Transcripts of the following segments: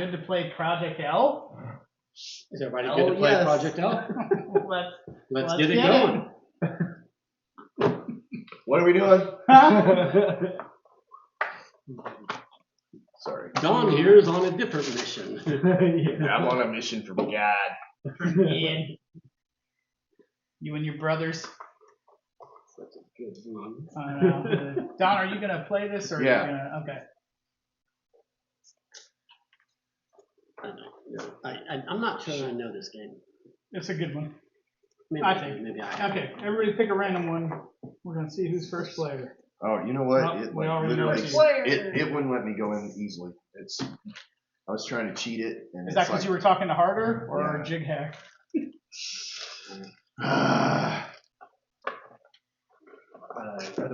good to play Project L? Is everybody good to play Project L? Let's get it going. What are we doing? Sorry. Don here is on a different mission. Yeah, I'm on a mission from God. Ian. You and your brothers. Such a good move. Don, are you going to play this? Or Yeah. Are you gonna, okay. I'm not sure I know this game. It's a good one. Maybe I think. Maybe I have. Okay, everybody pick a random one. We're going to see who's first player. Oh, you know what? Well, It we like already know literally it's it wouldn't let me go in easily. I was trying to cheat it, and Is that because you were talking to Harder or Yeah. Jig Hack? Are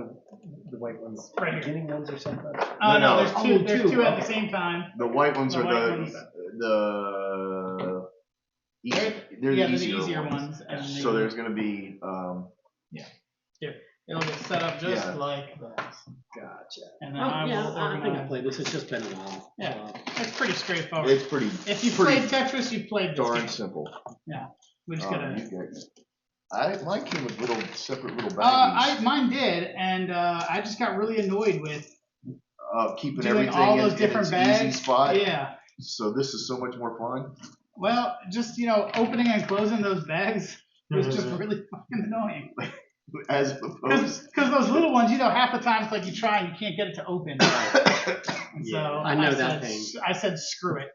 the white ones Right here. beginning ones or something? No. There's two. There's two at the same time. The white ones The are white ones. the easy, they're Yeah, the they're the easier easier ones. ones. And So there's going to be it'll get set up just Yeah. like that. Gotcha. And then Oh, I yeah, will I think I organize. played this. It's just been a while. Yeah. It's pretty straightforward. it's pretty If you pretty played Tetris, you played this darn game. simple. We just gotta. Mine came with separate little baggies. Mine did, and I just got really annoyed with Keeping doing everything all those in different its bags. easy spot. Yeah. So this is so much more fun. Well, just opening and closing those bags was just really fucking annoying. As opposed. Because those little ones, half the time it's like you try and you can't get it to open. So I know that pain. I said, screw it.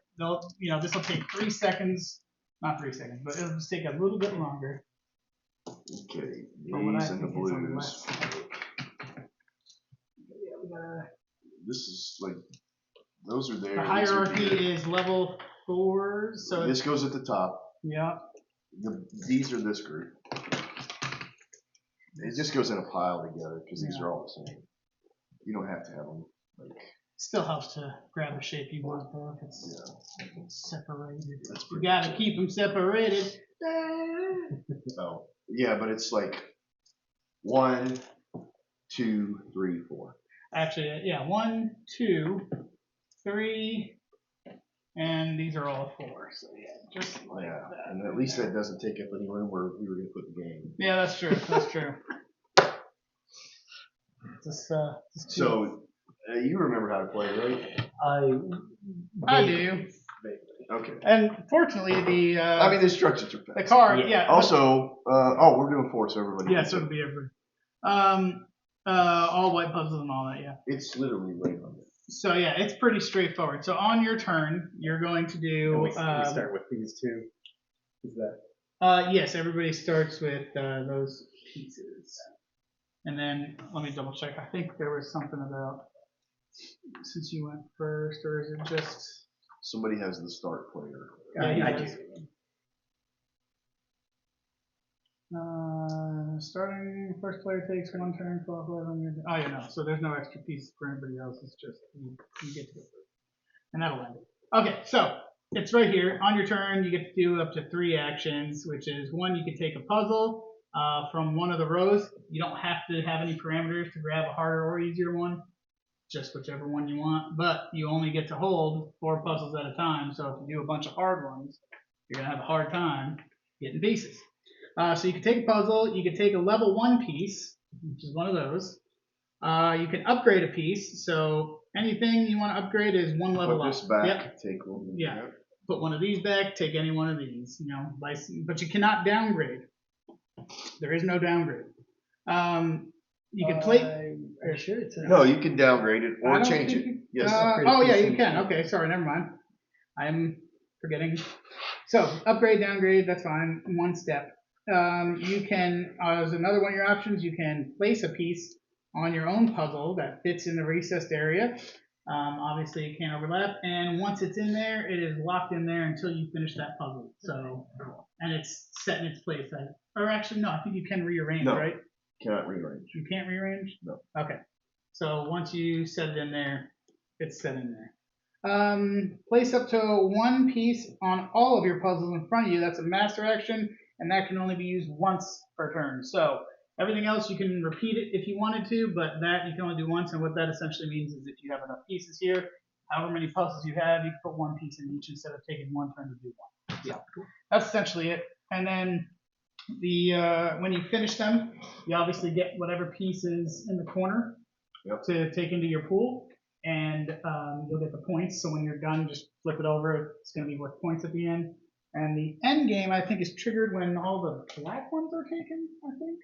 This will take 3 seconds. Not 3 seconds, but it'll just take a little bit longer. Okay, For what I these and the think is on the blues. This is like, those are there. The these are hierarchy here. is level 4. So This goes at the top. yeah. These are this group. It just goes in a pile together because these are all the same. You don't have to have them Still helps to grab the shape you want though if it's separated. That's You pretty gotta cool. keep them separated. Oh, yeah, but it's like 1, 2, 3, 4. Actually, yeah, 1, 2, 3, and these are all 4. So yeah, just like that. And at least that doesn't take up any room where we were going to put the game. Yeah, that's true. That's true. Just So you remember how to play, right? I do. Okay. And fortunately, the I mean, the instructions are fast. the card, yeah. Also, we're doing 4, so everybody. Yeah, so it'll be every. All white puzzles and all that, yeah. It's literally right on there. So yeah, it's pretty straightforward. So on your turn, you're going to do. We start with these two. Is that? Yes, everybody starts with those pieces, and then let me double check. I think there was something about since you went first, or is it just? Somebody has the start player. Yeah, I he do. does. Starting first player takes 1 turn, clockwise on your. Oh yeah, no. So there's no extra piece for anybody else. It's just you get to go first, and that'll end it. Okay, so it's right here on your turn. You get to do up to 3 actions, which is 1. You can take a puzzle from one of the rows. You don't have to have any parameters to grab a harder or easier one. Just whichever one you want, but you only get to hold 4 puzzles at a time. So if you do a bunch of hard ones, you're gonna have a hard time getting pieces. So you can take a puzzle, you can take a level 1 piece, which is one of those. You can upgrade a piece, so anything you want to upgrade is 1 level Put up. this back. Yep. Take one. Yeah. Put one of these back, take any one of these, but you cannot downgrade. There is no downgrade. You can play. Are you sure it's? No, you can downgrade it I or don't change think it. you- Yes. Oh yeah, you can. Okay, sorry, never mind. I'm forgetting. So upgrade, downgrade, that's fine. 1 step. You can, as another one of your options, you can place a piece on your own puzzle that fits in the recessed area. Obviously, it can't overlap, and once it's in there, it is locked in there until you finish that puzzle. So, and it's set in its place. Or actually, no, I think you can rearrange, No. right? Cannot rearrange. You can't rearrange? No. Okay. So once you set it in there, it's set in there. Place up to 1 piece on all of your puzzles in front of you. That's a master action, and that can only be used once per turn. So everything else you can repeat it if you wanted to, but that you can only do once. And what that essentially means is if you have enough pieces here, however many puzzles you have, you can put one piece in each instead of taking one turn to do one. So that's essentially it. And then when you finish them, you obviously get whatever piece is in the corner to take into your pool, and you'll get the points. So when you're done, just flip it over. It's going to be worth points at the end. And the end game, I think, is triggered when all the black ones are taken, I think.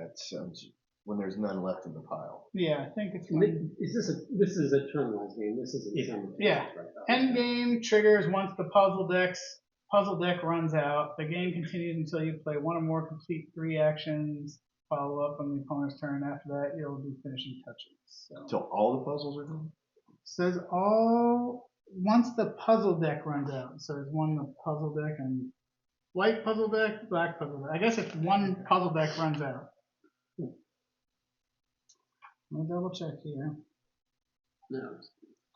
It sounds when there's none left in the pile. Yeah, I think it's when. This is a turn-wise game. This isn't. Yeah. End game triggers once the puzzle deck runs out. The game continues until you play one or more complete 3 actions. Follow up on the opponent's turn. After that, you'll do finishing touches. So. Until all the puzzles are done? Says once the puzzle deck runs out. So there's one puzzle deck and white puzzle deck, black puzzle deck. I guess if one puzzle deck runs out. Let me double check here. No.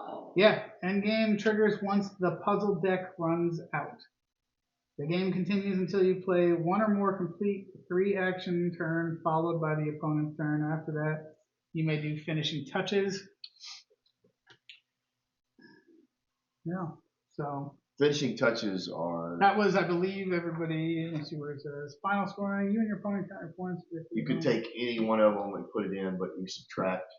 Oh. Yeah, end game triggers once the puzzle deck runs out. The game continues until you play one or more complete 3 action turn followed by the opponent's turn. After that, you may do finishing touches. Yeah, so. Finishing touches are. That was, I believe, everybody. Let's see where it says. Final scoring. You and your opponent count your points. You could take any one of them and put it in, but you subtract.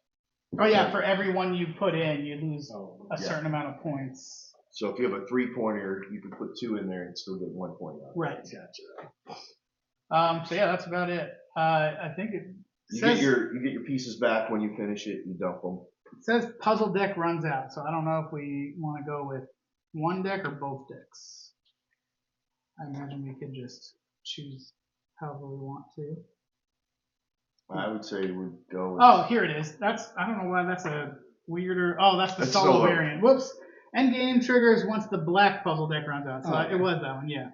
Oh yeah, for every one you put in, you lose a certain amount of points. So if you have a 3-pointer, you can put 2 in there and still get 1 point out. Right. Gotcha. So yeah, that's about it. I think it says you get your pieces back when you finish it. You dump them. It says puzzle deck runs out, so I don't know if we want to go with one deck or both decks. I imagine we could just choose however we want to. I would say we'd go with. Oh, here it is. I don't know why that's a weirder. Oh, that's the solo variant. Whoops. End game triggers once the black puzzle deck runs out. So it was that one, yeah.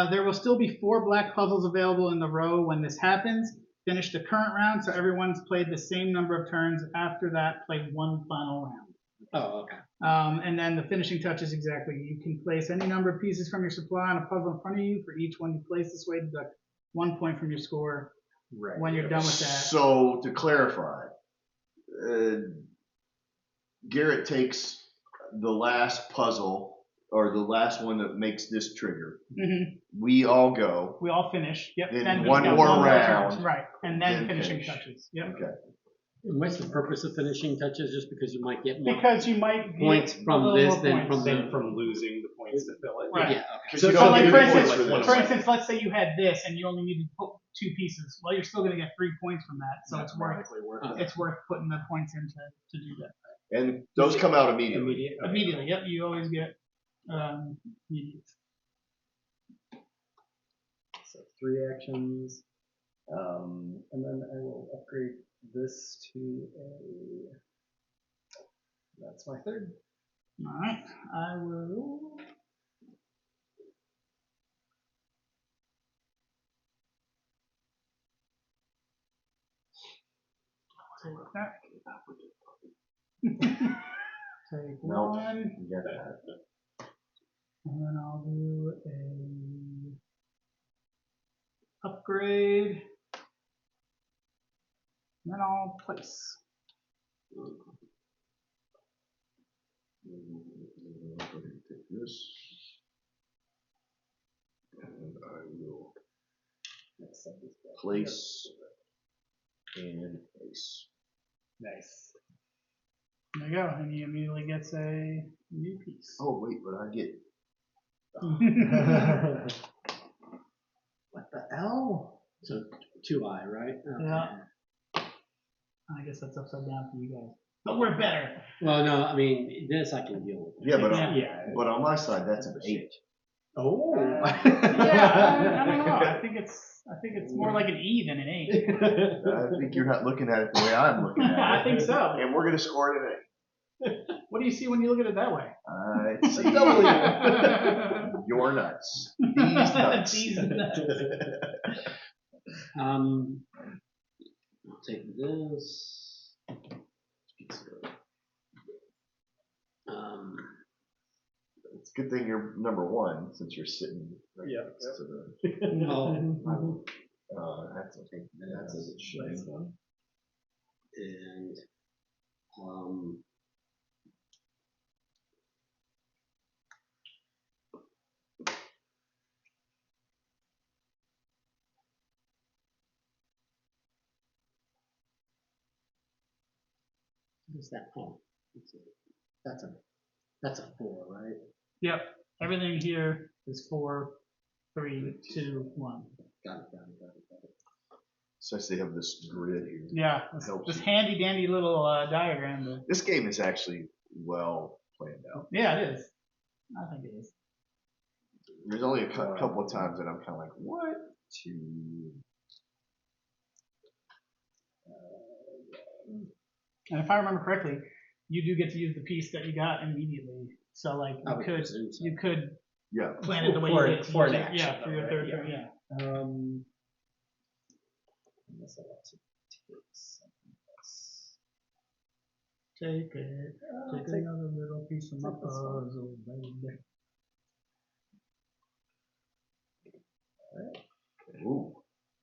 There will still be 4 black puzzles available in the row when this happens. Finish the current round, so everyone's played the same number of turns. After that, play one final round. Oh, okay. And then the finishing touches exactly. You can place any number of pieces from your supply on a puzzle in front of you. For each one you place this way, deduct 1 point from your score. Right. When you're done with that. So to clarify, Garrett takes the last puzzle or the last one that makes this trigger. Mm-hmm. We all go. We all finish. Yep. Then one more round. Turns. Right. And then finishing touches. Yep. Okay. And what's the purpose of finishing touches? Just because you might get more because you might get points from this than from losing the points to fill it. Right. Yeah. Okay. So like for instance, let's say you had this and you only needed to put 2 pieces. Well, you're still going to get 3 points from that, so it's worth putting the points in to do that. And those come out immediately. Immediately. Yep. You always get immediate. So 3 actions, and then I will upgrade this to a. That's my 3rd. All right. I will. Take that. Take one. You got that. And then I'll do a upgrade. And then I'll place. Take this. And I will place and place. Nice. There you go. And he immediately gets a new piece. Oh wait, but I get. What the hell? So 2i, right? Okay. Yeah. I guess that's upside down for you guys. But we're better. Well, no, I mean this I can deal with. Yeah, but Yeah. on my side that's an 8. Oh. Yeah, I don't know. I think it's more like an E than an 8. I think you're not looking at it the way I'm looking at it. I think so. And we're gonna score it an What do you see when you look at it that way? 8. I see. You're nuts. These nuts. These nuts. I'll take this. It's a good thing you're number 1 since you're sitting right next to the. That's okay. That's a good shame. And What's that? Oh, that's a 4, right? Yep. Everything here is 4, 3, 2, 1. Got it. Since they have this grid here. Yeah. Helps This you. handy dandy little diagram. This game is actually well planned out. Yeah, it is. I think it is. There's only a couple of times that I'm kind of like, what? And if I remember correctly, you do get to use the piece that you got immediately. So like I would presume so. you could Yeah. plan it the way For- you did. for an Yeah, action, for your right? third Yeah. turn. Yeah. Unless I want to take something else. Take it. Take another little piece of my take this one. puzzle, baby. Ooh.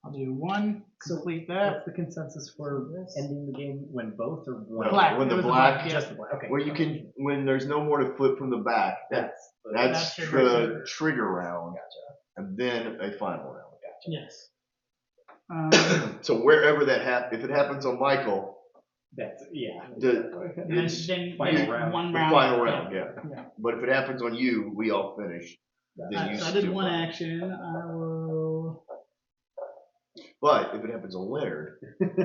I'll do 1. So Complete that. What's the consensus for ending the game when both or one? Black. When It the was black, yeah. Just the black. Okay. when you can, when there's no more to flip from the back, that's That's the trigger round, and then a final round. Yes. So wherever that if it happens on Michael, That's then it's final round. one the round. final round, yeah. Yeah. But if it happens on you, we all finish. Then you So I did still 1 finish. action. I will. But if it happens on Leonard,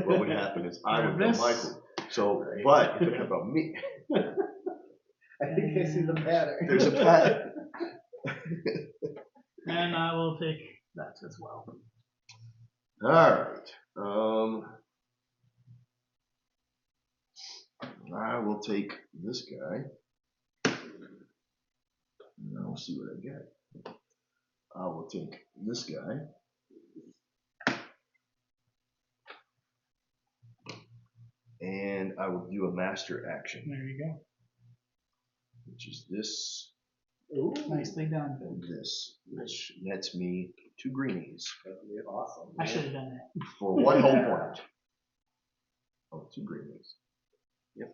what would happen is I would go This. Michael. So, but if it happened on me, I think I see the pattern. there's a pattern. And I will take that as well. All right. I will take this guy. And I'll see what I get. I will take this guy. And I will do a master action, There you go. which is this Ooh, Nicely done. and this, which nets me 2 greenies that'd be awesome. I should have done that. for 1 whole point. Oh, 2 greenies. Yep.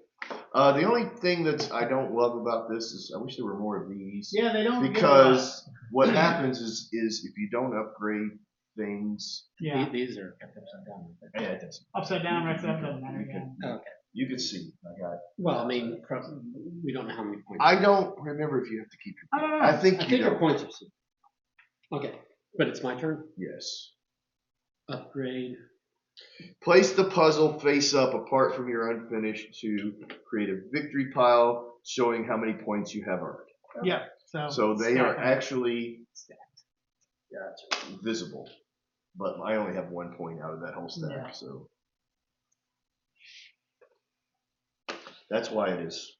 The only thing that I don't love about this is I wish there were more of these. Yeah, they don't. Because what happens is if you don't upgrade things, Yeah. These are upside down. yeah, it doesn't. Upside down, right side, doesn't You matter. can, Yeah. Okay. you can see. I got. Well, I mean, we don't know how many points. I don't remember if you have to keep your. I don't know. I think I you think your don't. points are super. Okay, but it's my turn. Yes. Upgrade. Place the puzzle face up apart from your unfinished to create a victory pile showing how many points you have earned. Yeah. So they are stack them. actually Gotcha. visible, but I only have 1 point out of that whole stack, Yeah. so that's why it is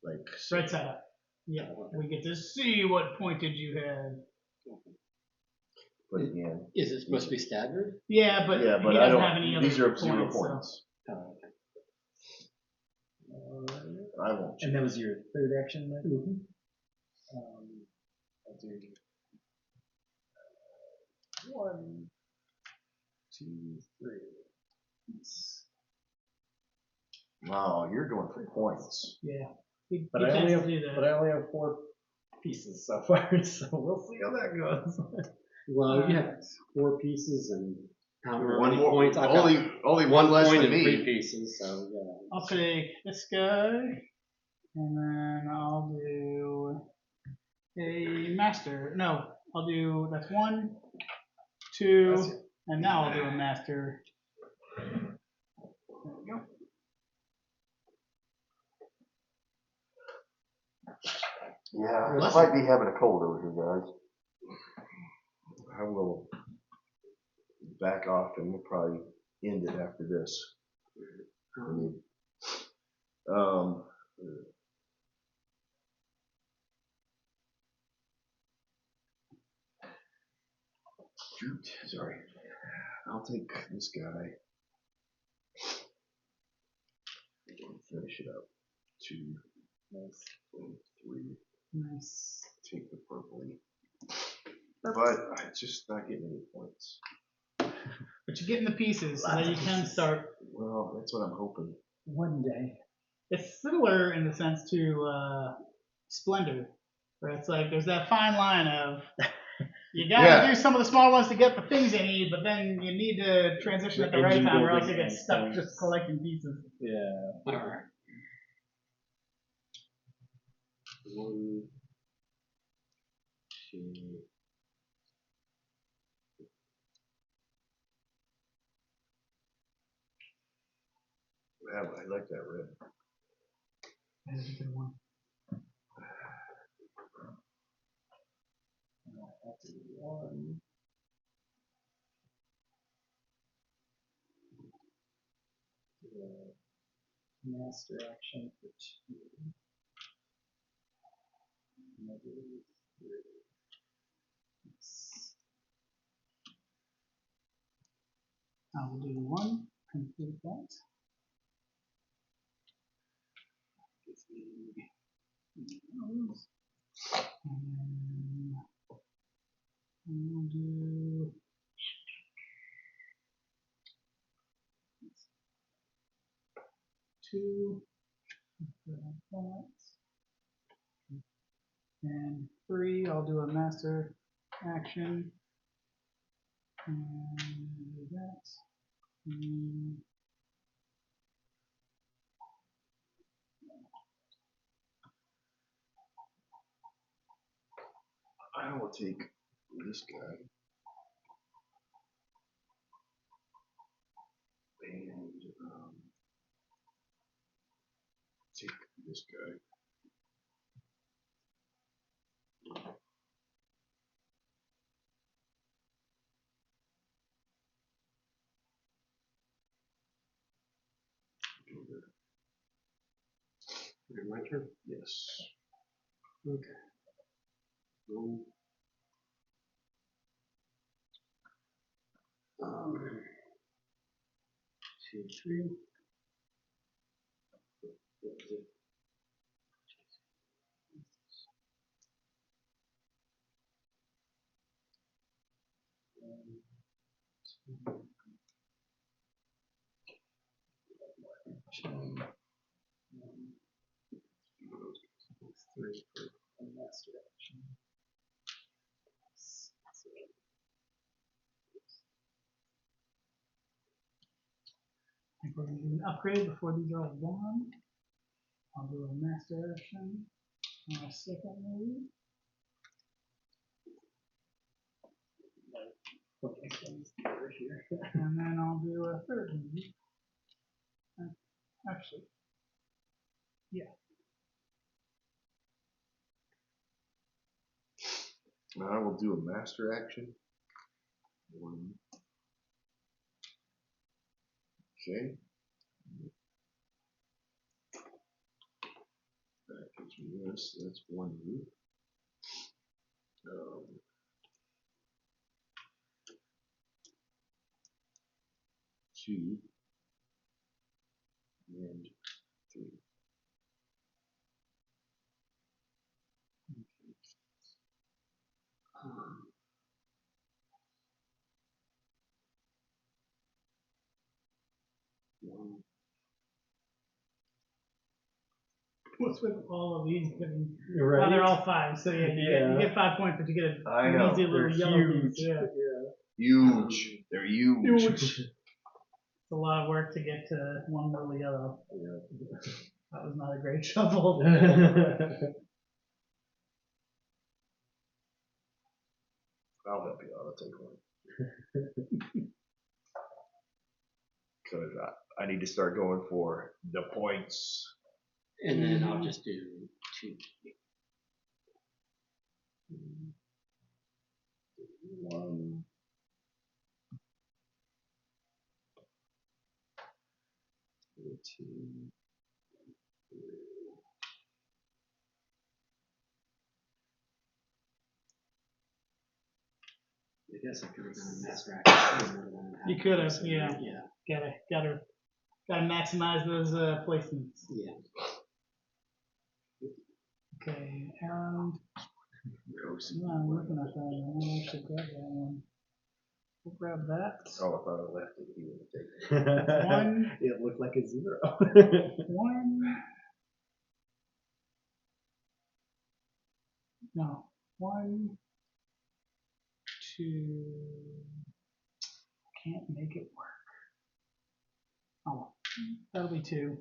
like Right side up. Yeah. We get to see what pointage you have. But again, Is it supposed to be staggered? Yeah, but yeah, he but I doesn't have any don't. other These are 0 points, so- points. Oh, okay. I won't. And that was your third action, Mike? I'll do 1, 2, 3. Wow, you're going for points. Yeah. He But I tends only to have do that. but I only have 4 pieces so far, so we'll see how that goes. Well, you have 4 pieces and however One many more. points. I've got Only one less point than and 3 me. pieces, so yeah. I'll take this guy, and then I'll do a master. No, I'll do, that's 1, 2, and now I'll do a master. There we go. Yeah, Bless I might be having a cold over here, guys. I will back off and we'll probably end it after this. I mean, shoot, sorry. I'll take this guy. And finish it up. 2, 3. Nice. Take the purpley. But it's just not getting any points. But you're getting the pieces so that you can start. Well, that's what I'm hoping. One day. It's similar in the sense to Splendor, where it's like there's that fine line of You gotta do some of the small ones to get the things you need, but then you need to transition at the right time, or else you get stuck just collecting pieces. Yeah. All right. 1, 2. Yeah, I like that red. That's a good one. That's 1. Master action for 2. I will do 1, complete that. And we'll do 2, like that. And 3, I'll do a master action. And do that. And I will take this guy. And take this guy. My turn? Yes. Okay. 1. 2, 3. Three for master action. I think we're going to do an upgrade before these are all done. I'll do a master action on a second move. And then I'll do a third move. Actually, yeah. Now I will do a master action. 1. Okay. That gives me this. That's 1 move. 2 and 3. What's with all of these? Right. Well, they're all 5, so yeah, you get 5 points, but you get I an know, easy little yellow piece. huge. Yeah. Huge. They're huge. It's a lot of work to get to 1 little yellow. Yeah. That was not a great shuffle. I'll help you out. I'll take 1. Because I need to start going for the points. And then I'll just do 2. 1. 2. I guess I could have done a master action. You could have, yeah. Yeah. Gotta maximize those placements. Yeah. Okay, and yeah, I'm looking at that one. I should grab that one. We'll grab that. Oh, if I would have left it, he would have taken it. 1. It looked like a 0. 1. No. 1. 2. Can't make it work. Oh, well, that'll be 2.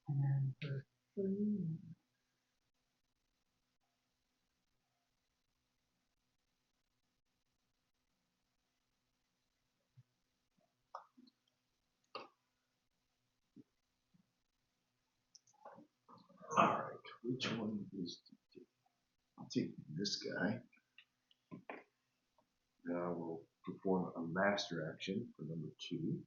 And then for 3. All right, which one is to take? I'll take this guy. Now I will perform a master action for number 2.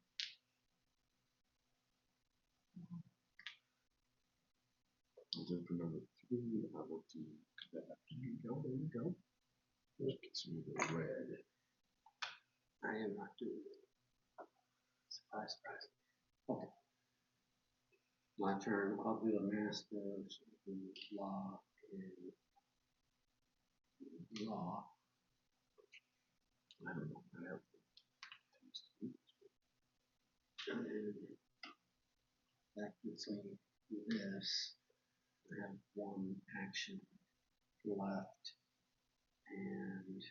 And then for number 3, I will do that. There you go, there you go. Let's get some of the red. I am not doing it. Surprise, surprise. Okay. My turn. I'll do a master, law, and law. I don't know. I have And that gets me this. I have 1 action left. And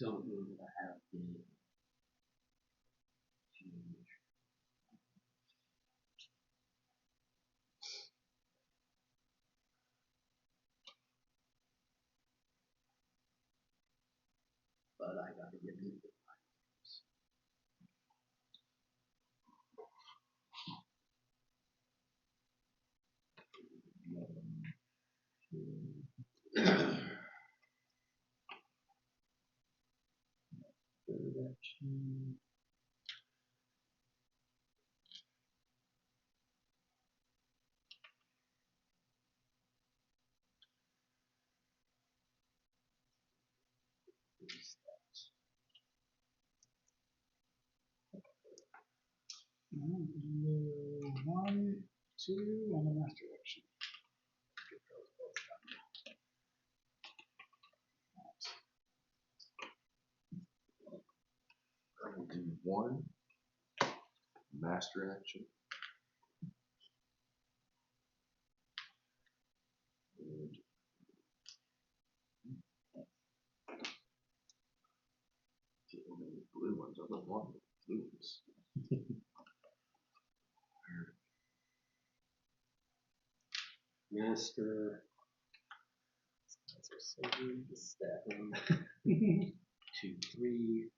don't know that I have the change. But I gotta get into it. third action. And 1, 2, and a master action. I will do 1 master action. And get one of the blue ones. I don't want the blue ones. Master. So step 2, 3.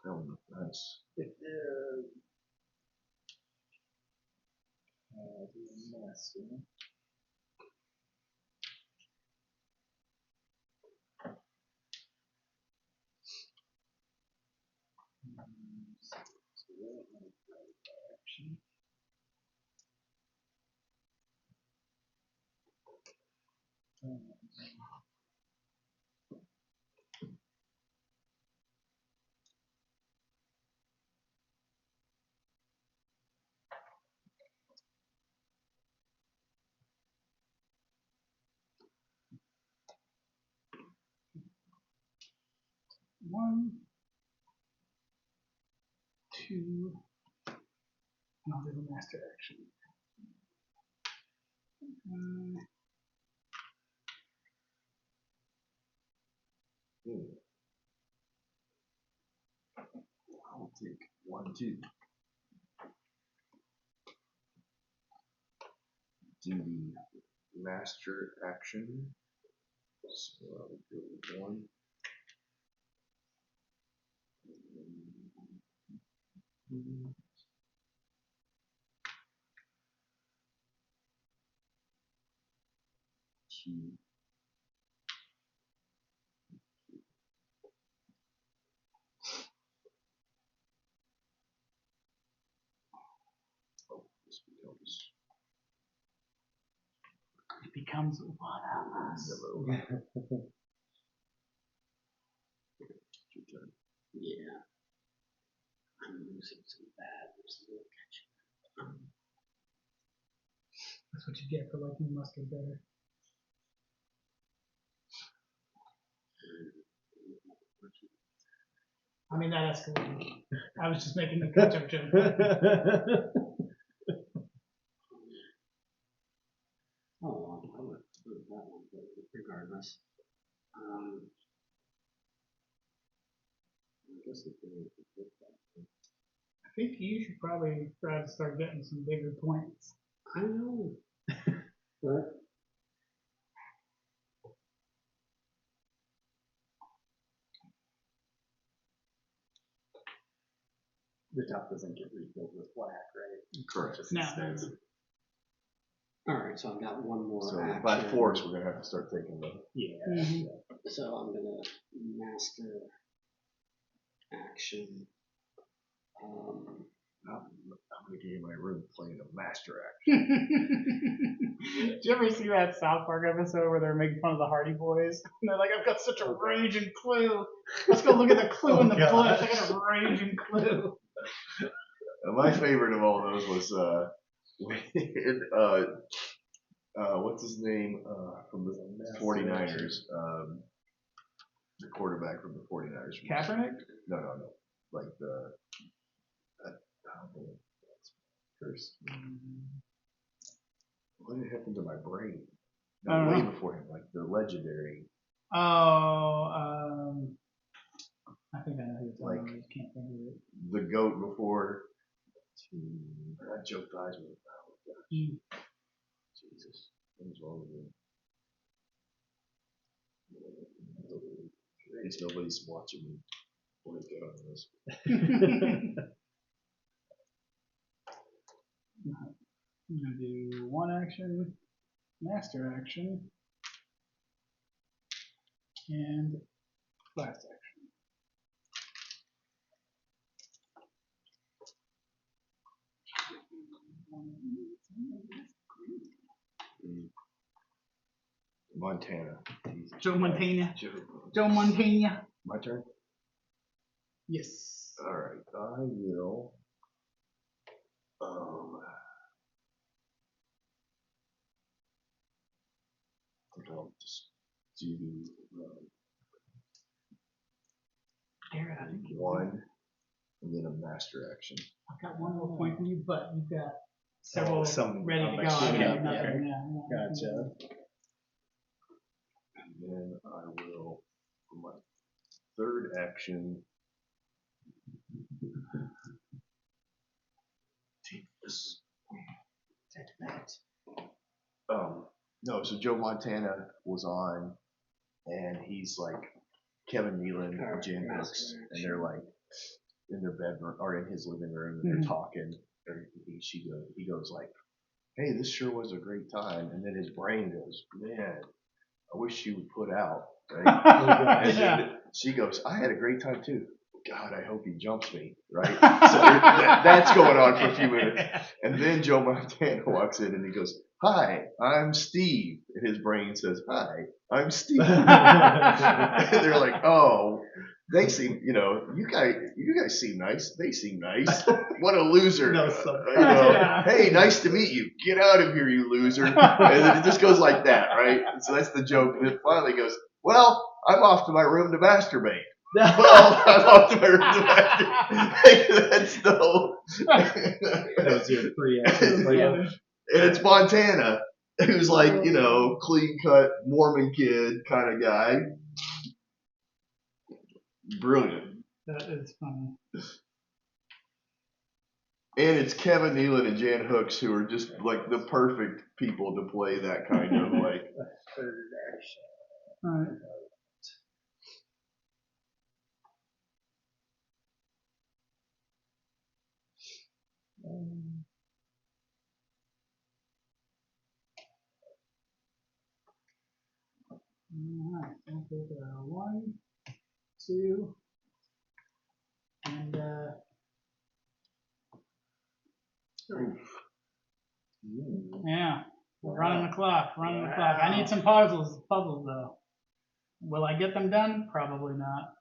That one looks nice. It is. Master. So that might be action. One, 2, and I'll do the master action. I'll take 1, 2. Do the master action. So I will go with 1. Two. becomes one of us. Yeah. I'm losing some bad. That's what you get for liking mustard better. I mean, that escalated. I was just making a ketchup joke. Oh, I would do that one, but regardless. I guess it could fit that. I think you should probably try to start getting some bigger points. I know. But The top doesn't get refilled with black, right? Correct. Just No. stays. all right, so I've got one more So action. by force, we're gonna have to start taking them. Yeah. Mhm. So I'm gonna master action. I'm gonna get in my room playing a master act. Did you ever see that South Park episode where they're making fun of the Hardy Boys? And they're like, I've got such a raging clue. Let's go look at the clue in the bush. I got a raging clue. My favorite of all those was what's his name from the 49ers? The quarterback from the 49ers. Kaepernick? No. Like the curse. What happened to my brain? I don't No, way know. before him, like the legendary. Oh, I think I know who you're talking Like- about. I just can't think of it. The GOAT before. Joe Theismann. Jesus. What is wrong with you? It's nobody's watching me. Boy, get on this. I'm going to do one action, master action, and last action. Montana. Jesus. Joe Montana. Joe. Joe Montana. My turn? Yes. Alright, I will. I think I'll just do Garrett, I think you one and then a master action. I've got one more point for you, but you've got several some ready to on go. my I sheet. got Yeah. nothing. Yeah. Gotcha. And then I will, for my third action, take this. Take that. No, so Joe Montana was on, and he's like Kevin Nealon and Jan Hooks, and they're like in their bedroom or in his living room, and they're talking. Or he goes like, "Hey, this sure was a great time," and then his brain goes, "Man, I wish she would put out." Right? And then she goes, "I had a great time too. God, I hope he jumps me." Right? So that's going on for a few minutes. And then Joe Montana walks in and he goes, "Hi, I'm Steve." And his brain says, "Hi, I'm Steve." And they're like, "Oh, they seem, you guys seem nice. They seem nice. What a loser." No, so- Hey, nice to meet you. Get out of here, you loser. And then it just goes like that, right? And so that's the joke. And it finally goes, "Well, I'm off to my room to masturbate." Well, I'm off to my room to masturbate. That's the whole. That was your 3 actions. And it's Montana, who's like, clean cut Mormon kid kind of guy. Brilliant. That is funny. And it's Kevin Nealon and Jan Hooks who are just like the perfect people to play that kind of like. All right. Alright, I'll take 1, 2, and 3. Yeah. We're running the clock. Running the clock. I need some puzzles though. Will I get them done? Probably not.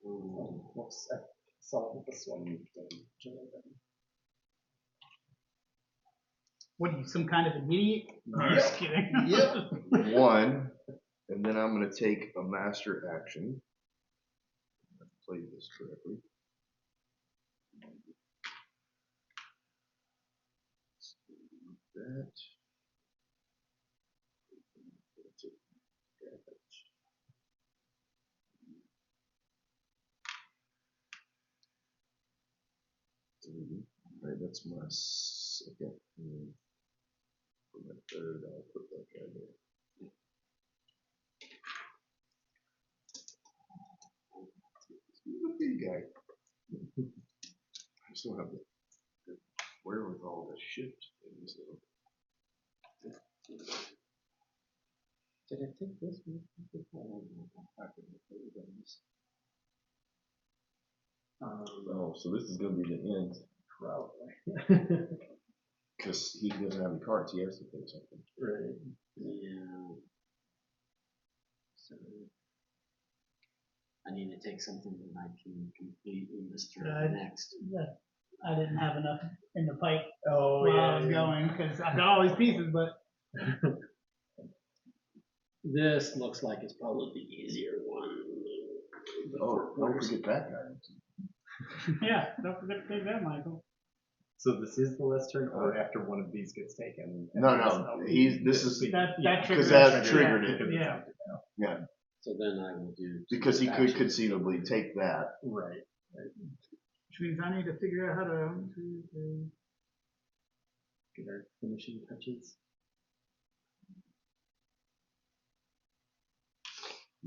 Whoops, I saw this one. What are you, some kind of an idiot? I'm Yep. just kidding. Yep. 1, and then I'm going to take a master action. Play this correctly. That. Alright, that's my second. For my third, I'll put that guy there. He's a big guy. I still have the wherewithal to shift things though. Did I take this one? Oh, so this is going to be the end. Probably. Because he doesn't have any cards, he has to pay something. Right. Yeah. So I need to take something that I can complete in this turn next. I didn't have enough in the pipe Oh, while yeah. I was going because I've got all these pieces, but This looks like it's probably the easier one. Oh, don't forget that guy. yeah, don't forget to take that, Michael. So this is the last turn, or after one of these gets taken? No, this is That because triggered that it. triggered it. Yeah. Yeah, So then I will do. because he could actions. conceivably take that. Right. Which means I need to figure out how to 1, 2, 3. Get our finishing touches.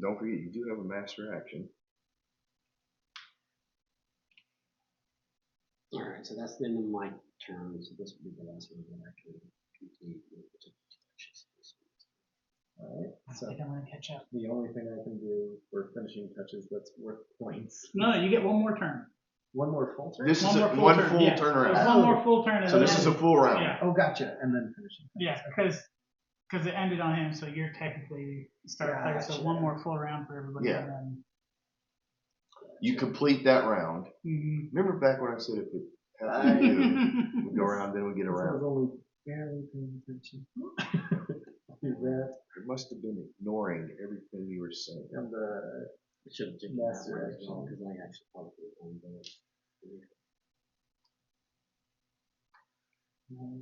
Don't forget, you do have a master action. All right, so that's the end of my turn. So this will be the last one that I can complete. Alright, I so think I'm gonna catch up. the only thing I can do for finishing touches that's worth points. No, you get one more turn. One more full turn? This is One a more one full yeah. turnaround. There's one more full turn. And So this then- is a full round. Yeah. Oh, gotcha. And then finishing touches. Yeah, because it ended on him, so you're technically start player. So Gotcha. one more full round for everybody. Yeah. And then, You complete that round. mhm. Remember back when I said if it happened to you, we go around, then we get I was around. only barely paying attention. Do that. I must have been ignoring everything you were saying. And I should have taken that Master one as well action. because I actually probably won both.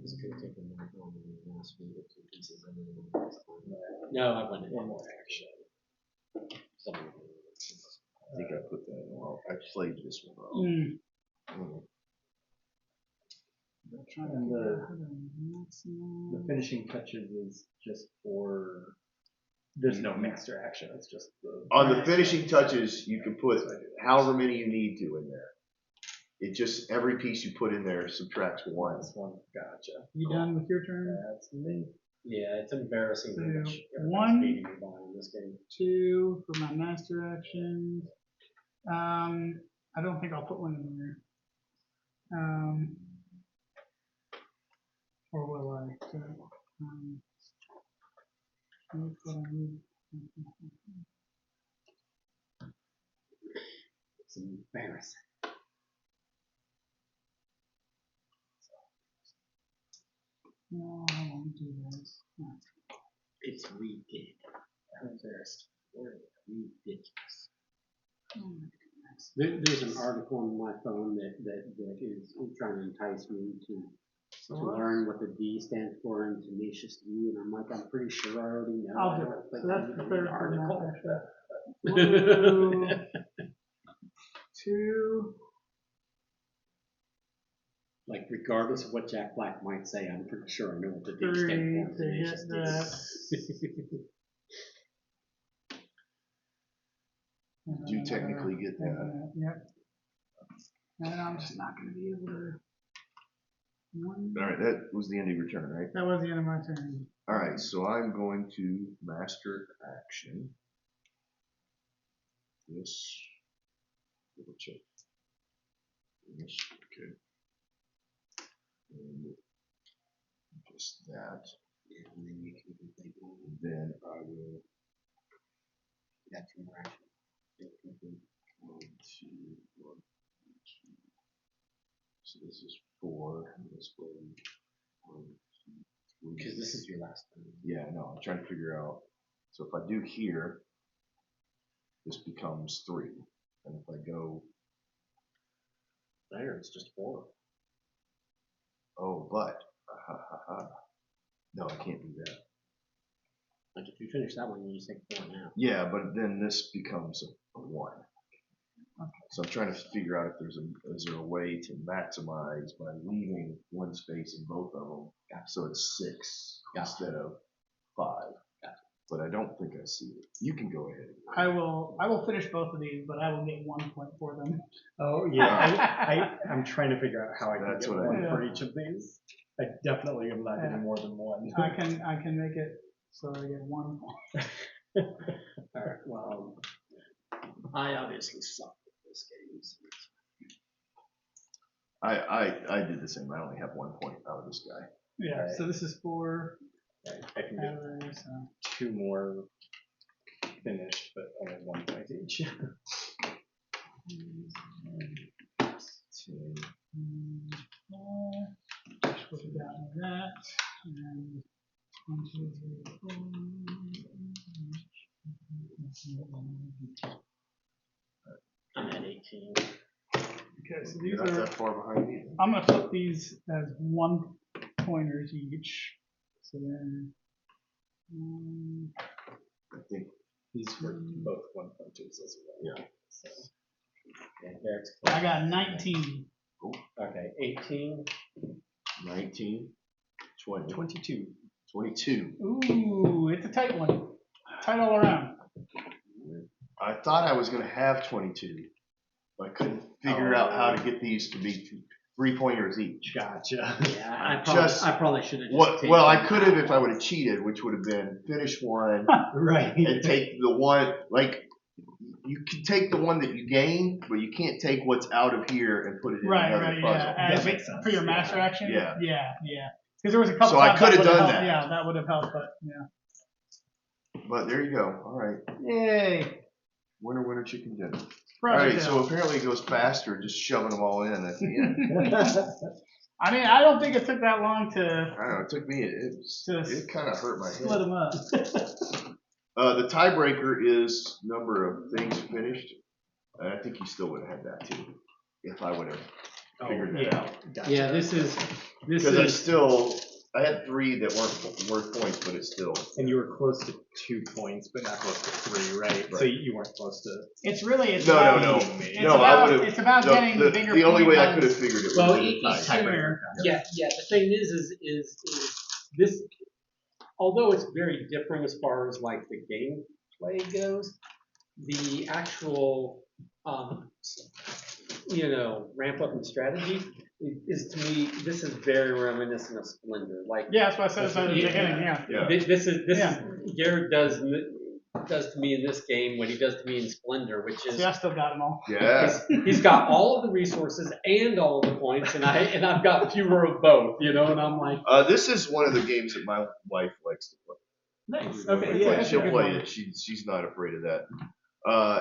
This could have taken my own last one, the 2 pieces I didn't want last time. No, I wanted one more action. Something. I think I put that in wrong. I played this one wrong. Mm. And the finishing touches is just for. There's no master action. It's just the. On the finishing touches, you can put however many you need to in there. It just, every piece you put in there subtracts 1. This one, gotcha. You done with your turn? That's me. Yeah, it's embarrassing So, how much everybody's 1, beating me by in this game. 2 for my master actions. I don't think I'll put one in there. Or will I? So, that's what I need. It's embarrassing. No, I won't do this. No. It's ridiculous. I'm embarrassed. Ridiculous. Oh my goodness. There's an article on my phone that is trying to entice me to learn what the D stands for in tenacious D, and I'm like, I'm pretty sure I already know. I'll I do don't it. think So I that's need the to third read for article. master. 2. Like, regardless of what Jack Black might say, I'm pretty sure I know what the D 3 stands for to in get tenacious D. You do technically get that. Yep. And I'm just not going to be able to. Alright, that was the end of your turn, right? That was the end of my turn. Alright, so I'm going to master action. This. Double check. This, okay. And just that. Yeah, and then you can complete one. Then I will That's your action. You can complete 1, 2, 1. So this is 4. This way, 1, 2, 3. because this is your last time. Yeah, no, I'm trying to figure out. So if I do here, this becomes 3. And if I go, There, it's just 4. oh, but, no, I can't do that. Like if you finish that one, you just take 4 now. Yeah, but then this becomes a 1. So I'm trying to figure out if is there a way to maximize by leaving one space in both of them, so it's 6 instead of 5. But I don't think I see it. You can go ahead. I will finish both of these, but I will get 1 point for them. Oh yeah, I'm trying to figure out how I can That's get what I one did. for each of these. I definitely am not Yeah. getting more than one. I can make it so I get 1 point. Alright, well, I obviously suck at this game. So I did the same. I only have 1 point out of this guy. Yeah. Right. So this is 4 I can get hours. 2 more finished, but only 1 point each. 10. Just put it down like that. And 1, 2, 3, 4. I'm at 18. Okay, so these You're not are. that far behind me. I'm gonna put these as 1 pointers each. So then. I think. These were both 1 pointers as well. Yeah. So, Okay, Derek's I got 19. Okay, 18. 19, 20, 22. 22. Ooh, it's a tight one. Tight all around. I thought I was going to have 22, but I couldn't figure out how to get these to be 3 pointers each. Gotcha. Yeah, Just- I probably should have just What? taken Well, I could have if I would have cheated, which would have been finish one Right. and take the one, like, you can take the one that you gain, but you can't take what's out of here and put it in Right, another right, puzzle. yeah. That As makes sense. for your master action? Yeah. Yeah, yeah. Because there was a couple So I times could have would've done helped. that. Yeah, that would have helped, but yeah. But there you go. All right. Yay. Winner, winner, chicken dinner. All Project right. So L. apparently it goes faster just shoving them all in at the end. I mean, I don't think it took that long to I don't know. It took me. It kind of hurt my split head. them up. The tiebreaker is number of things finished. And I think you still would have had that too, if I would have figured that out. Gotcha. Yeah, this is Because I had 3 that weren't worth points, but it's still. And you were close to 2 points, but not close to 3, right? So Right. you weren't close to. It's really, it's No, about, no, no. It's No, about, I would have. It's about getting the bigger The only way I point could have ones. figured it Well, would have each been a tie. sooner. Yeah. The thing is this, although it's very different as far as like the gameplay goes, the actual, ramp up in strategy is to me, this is very reminiscent of Splendor. Like Yeah, that's what I said at the Yeah. beginning, yeah. Yeah. this is Yeah. Garrett does to me in this game what he does to me in Splendor, which is See, I still got them all. Yeah. he's got all of the resources and all of the points, and I've got fewer of both, and I'm like, This is one of the games that my wife likes to play. Nice. When Okay, we yeah, play, that's a she'll good play one. it. She's not afraid of that.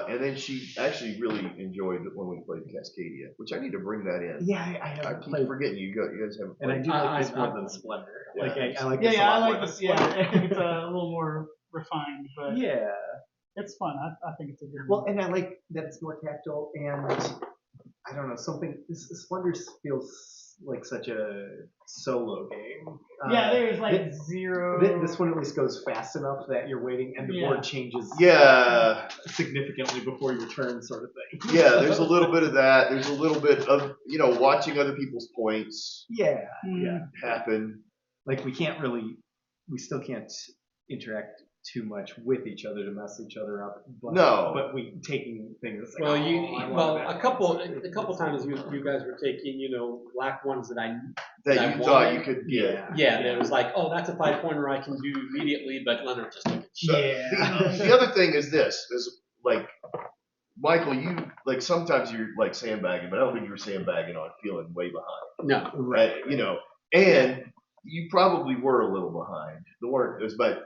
And then she actually really enjoyed it when we played Cascadia, which I need to bring that in. Yeah, I I haven't keep played, forgetting you guys haven't and I played. do like this I- more I- than Splendor. Yeah. Like I like Yeah, this a yeah, I lot like more this. than Yeah, Splendor. I think it's a little more refined, but Yeah. it's fun. I think it's a good Well, one. and I like that it's more tactile, and I don't know, Splendor feels like such a solo game. Yeah, there's like thi- zero. This one at least goes fast enough that you're waiting, and the Yeah. board changes Yeah. significantly before your turn, sort of thing. Yeah, there's a little bit of that. There's a little bit of, watching other people's points Yeah, Mm. yeah. happen. Like we still can't interact too much with each other to mess each other up. But, No. But we taking things. Like, well, I want a that couple one. times you guys were taking black ones that I That That you one- thought you could get. yeah, that was like, oh, that's a 5-pointer I can do immediately, but Leonard just took it. Yeah. The other thing is this, is like, Michael, you, like, sometimes you're like sandbagging, but I don't think you were sandbagging on feeling way behind. No, Right. And you probably were a little behind. The work is, but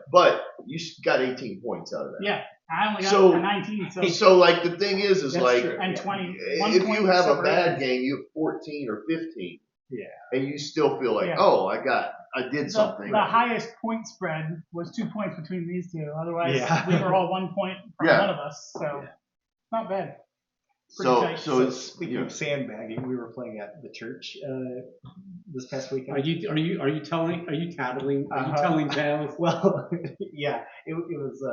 you got 18 points out of that. Yeah, I only got So- 19. So So like the thing is That's like true. and Yeah. 20. if you have a bad game, you have 14 or 15. Yeah. And you still feel like, Yeah. oh, I did something. The highest point spread was 2 points between these two. Otherwise, Yeah. we were all 1 point from Yeah. one of us. So not bad. Pretty So tight. so it's Speaking yeah. of sandbagging, we were playing at the church this past weekend. Are you tattling? Are you Uh-huh. telling tales? Well, yeah, it was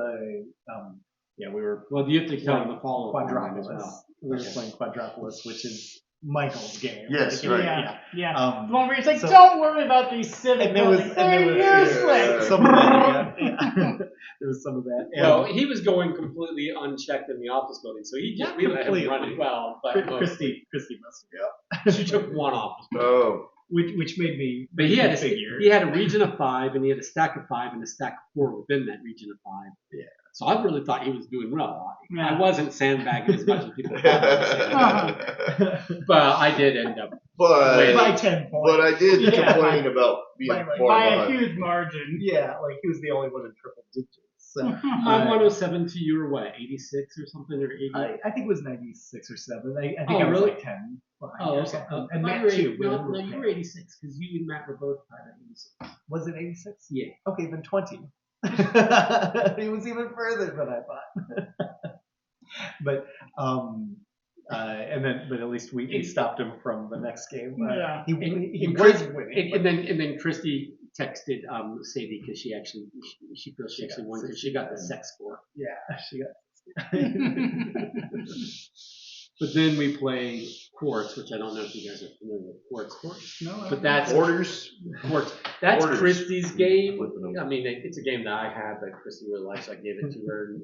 yeah, we were Well, you have to tell the follow up Quadropolis. as well. We were playing Quadropolis, which is Michael's game. Yes, Like, right. Yeah. Um, The one where he's like, so- don't worry about these civic And there was, buildings. and there They're was useless. some of that. Yeah. There was some of that. And Well, he was going completely unchecked in the office building, so he just Not we let him completely. run it well. But Christy must have. she took one office building. Oh, Which made me But he had figure. a region of 5, and he had a stack of 5 and a stack of 4 within that region of 5. Yeah. So I really thought he was doing well. Yeah. I wasn't sandbagging as much as people thought I was sandbagging. But I did end up. but by 10 points. but I did Yeah. complain about being By, like, far By a behind. huge margin. Yeah, like he was the only one in triple digits. So I'm 107 to you, or what, 86 or something, or 80? I think it was 96 or 7. I think Oh, I was really? like 10 behind Oh, or okay. something. And No, Matt you were too. No, no, you were 86 because you and Matt were both tied at 86. Was it 86? Yeah. Okay, then 20. He was even further than I thought. But but at least we stopped him from the next game. Yeah. He And was Chris- winning. and then Christy texted Sadie because she feels she She actually got won because she got the sex score. Yeah, she got. But then we played Quartz, which I don't know if you guys are familiar with Quartz. No, But that's Orders. Quartz. That's Orders. Christy's game. Flipping them. I mean, it's a game that I had, but Christy really likes. So I gave it to her,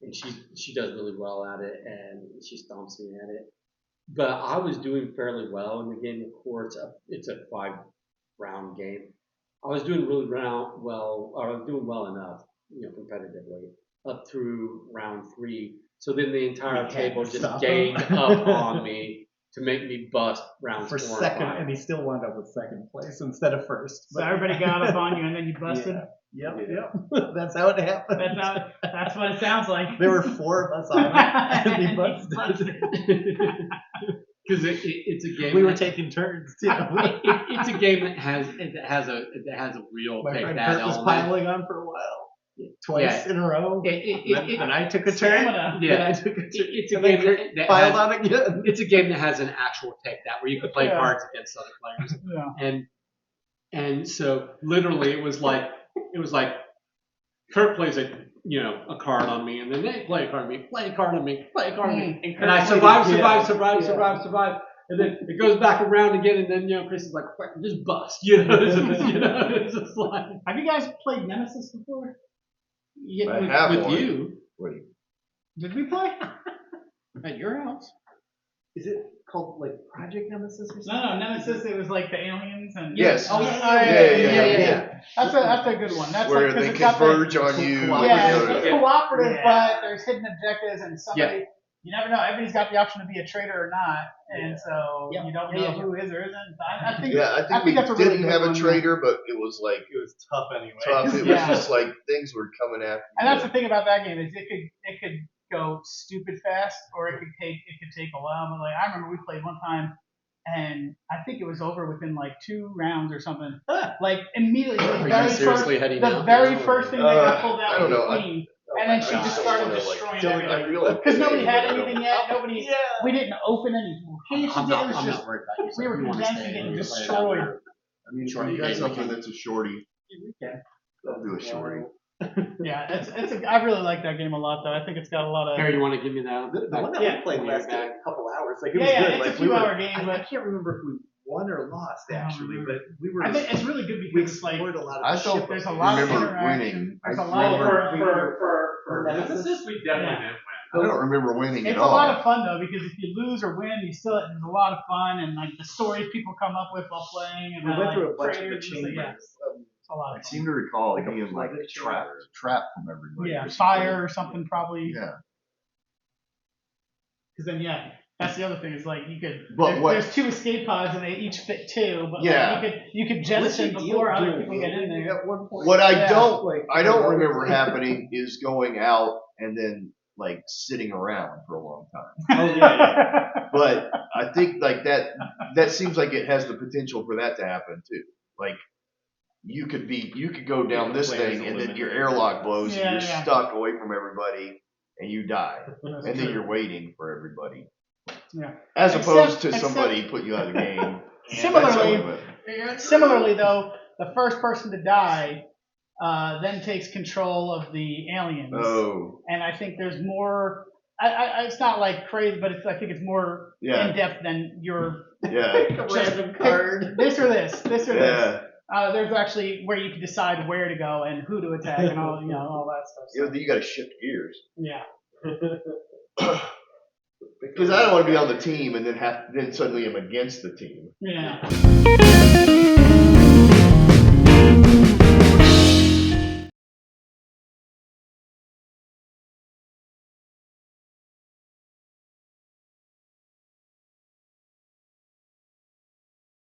and she does really well at it, and she stomps me at it. But I was doing fairly well in the game of Quartz. It's a 5-round game. I was doing really well, or I was doing well enough, competitively, up through round 3. So then the entire You can't table just stop ganged him. up on me to make me bust rounds For 4 second, and 5. and he still wound up with second place instead of first. So everybody got up on you and then you busted. Yeah. Yep. That's how it happened. That's what it sounds like. There were 4 of us on it, and he busted. Because it's a game. We were that- taking turns too. it's a game that has a real My take friend that Kurt was element. piling on for a while, twice Yeah. in a row. Then I took a turn. Stamina. Yeah. Then I took a turn. It's a And then game Kurt that piled has, on again. it's a game that has an actual take that where you can play Yeah. cards against other players. Yeah. And so literally it was like Kurt plays a card on me, and then they play a card on me, play a card on me, play a card on me, and I survive, and then it goes back around again, and then Chris is like, just bust, it's just like Have you guys played Nemesis before? yeah, I have with one. you Wait. Did we play? at your house. Is it called like Project Nemesis or something? No, Nemesis. It was like the aliens and. Yes. Oh, Yeah. That's a good one. That's Where like, 'cause they it's got the- converge on you. Yeah, with it's the- cooperative, Yeah. but there's hidden objectives, and somebody you never know. Everybody's got the option to be a traitor or not, and so Yeah. you don't Yeah, know yeah. who is or isn't. I think Yeah, I think we that's a really didn't good have a one. trader, but it was like It was tough anyway. tough. It Yeah. was just like things were coming after you. And that's the thing about that game is it could go stupid fast, or it could take a while. But like I remember we played one time, and I think it was over within like 2 rounds or something. Like immediately, Are you seriously heading the out very now, or- first thing they got pulled I out don't was know. the queen, and then she I just don't started wanna, destroying I everything. really Because nobody had I don't- anything yet. Nobody. Yeah. We didn't open any cases I'm yet. It was not just worried about you. we were You wanna condensed stay and getting and play destroyed. another- I mean, if Shorty you got game, something we can- that's a shorty, Yeah. don't do a shorty. Yeah, I really like that game a lot though. I think it's got a lot of. Harry, you want to give me that? The one that Yeah. we played When you're lasted back. a couple hours. Like it was Yeah, good. it's like a few hour game, I but can't remember if we won or lost actually, but we were. I think it's really good we because it's like explored a lot of I the don't ship. there's a lot of remember interaction. winning. There's I a lot remember- For Nemesis, we definitely didn't I don't remember winning It's at a all. lot of fun though because if you lose or win, you still there's a lot of fun and like the stories people come up with while playing and We went like, through a bunch of the traitors and stuff. Yeah, chambers. it's a lot I of seem fun. to recall Like a being like flooded trapped from everybody. Yeah, or something. fire or something probably. Yeah. Because then That's the other thing. Is like you could. But there's 2 escape pods and they each fit 2. But Yeah. like, you could jettison before other people get in there. At one point. what I Yeah. don't remember happening is going out and then like sitting around for a long time. Oh yeah. But I think like that seems like it has the potential for that to happen too. Like you could go down this thing and then your airlock blows and you're stuck away from everybody and you die. And then you're waiting for everybody. Yeah. As opposed to Except- somebody putting you out of the game. Similarly, though, the first person to die then takes control of the aliens. Oh. And I think there's more. It's not like crazy, but I think it's more in depth than your Yeah. random card. This or this. This. Yeah. There's actually where you can decide where to go and who to attack and all all that stuff. So, You got to shift gears. yeah. Because I don't want to be on the team and then suddenly I'm against the team. Yeah.